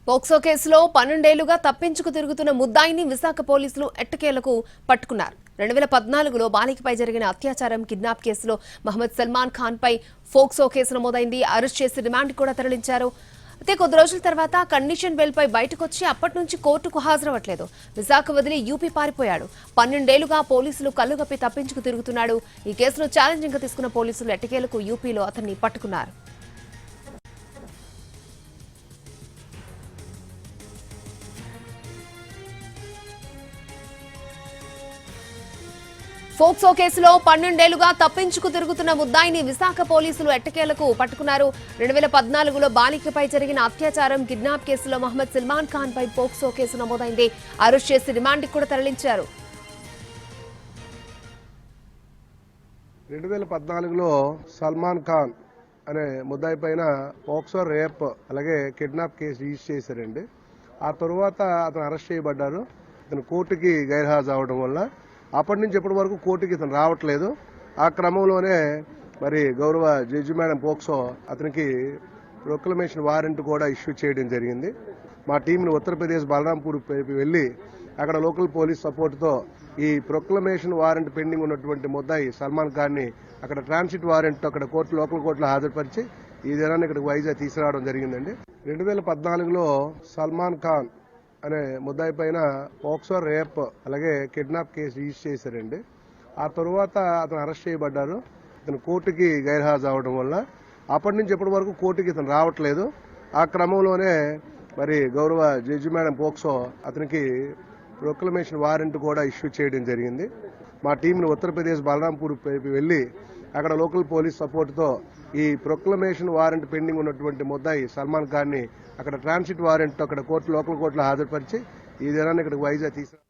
POCSO కేసులో 12 ఏళ్లుగా తప్పించుకు తిరుగుతున్న ముద్దాయిని విశాఖ పోలీసులు ఎట్టకేలకు పట్టుకున్నారు. 2014లో బాలికపై జరిగిన అత్యాచారం కిడ్నాప్ కేసులో మహమ్మద్ సల్మాన్ ఖాన్ పై పోక్సో కేసు నమోదైంది. అరెస్ట్ చేసి రిమాండ్ కూడా తరలించారు. అయితే కొద్ది రోజుల తర్వాత కండిషన్ బెయిల్ పై బయటకొచ్చి అప్పటి నుంచి కోర్టుకు హాజరవ్వట్లేదు. విశాఖ వదిలి యూపీ పారిపోయాడు. 12 ఏళ్లుగా పోలీసులు కళ్లుగప్పి తప్పించుకు తిరుగుతున్నాడు. ఈ కేసును ఛాలెంజింగ్ గా తీసుకున్న పోలీసులు ఎట్టకేలకు యూపీలో అతన్ని పట్టుకున్నారు. పోక్సో కేసులో 12 ఏళ్లుగా తప్పించుకు తిరుగుతున్న ముద్దాయిని విశాఖ పోలీసులు ఎట్టకేలకు పట్టుకున్నారు. 2014లో బాలికపై జరిగిన అత్యాచారం కిడ్నాప్ కేసులో మహమ్మద్ సల్మాన్ ఖాన్ పై పోక్సో కేసు నమోదైంది. అరెస్ట్ చేసి రిమాండ్ కూడా తరలించారు. 2014లో సల్మాన్ ఖాన్ అనే ముద్దాయి పైన పోక్సో రేప్ అలాగే కిడ్నాప్ కేసు రిజిస్టర్ చేశారండి. ఆ తరువాత అతను అరెస్ట్ చేయబడ్డారు. అతను కోర్టుకి గైర్హాజరు అవడం వల్ల అప్పటి నుంచి ఇప్పటి వరకు కోర్టుకి ఇతను రావట్లేదు. ఆ క్రమంలోనే మరి గౌరవ జడ్జి మేడం పోక్సో అతనికి ప్రొక్లమేషన్ వారెంట్ కూడా ఇష్యూ చేయడం జరిగింది. మా టీంని ఉత్తరప్రదేశ్ బలరాంపూర్ వెళ్లి అక్కడ లోకల్ పోలీస్ సపోర్ట్తో ఈ ప్రొక్లమేషన్ వారెంట్ పెండింగ్ ఉన్నటువంటి ముద్దాయి సల్మాన్ ఖాన్ ని అక్కడ ట్రాన్సిట్ వారెంట్ అక్కడ లోకల్ కోర్టులో హాజరుపరిచి ఈ దినాన్ని ఇక్కడికి వైజాగ్ తీసుకురావడం జరిగిందండి. 2014లో సల్మాన్ ఖాన్ అనే ముద్దాయి పైన పోక్సో రేప్ అలాగే కిడ్నాప్ కేసు రిజిస్టర్ చేశారండి. ఆ తరువాత అతను అరెస్ట్ చేయబడ్డారు. ఇతను కోర్టుకి గైర్హాజరు అవడం వల్ల అప్పటి నుంచి ఇప్పటి వరకు కోర్టుకి ఇతను రావట్లేదు. ఆ క్రమంలోనే మరి గౌరవ జడ్జి మేడం పోక్సో అతనికి ప్రొక్లమేషన్ వారెంట్ కూడా ఇష్యూ చేయడం జరిగింది. మా టీంని ఉత్తరప్రదేశ్ బలరాంపూర్ వెళ్లి అక్కడ లోకల్ పోలీస్ సపోర్ట్తో ఈ ప్రొక్లమేషన్ వారెంట్ పెండింగ్ ఉన్నటువంటి ముద్దాయి సల్మాన్ ఖాన్ ని అక్కడ ట్రాన్సిట్ వారెంట్ అక్కడ లోకల్ కోర్టులో హాజరుపరిచి ఈ దినాన్ని ఇక్కడికి వైజాగ్ తీసుకురావడం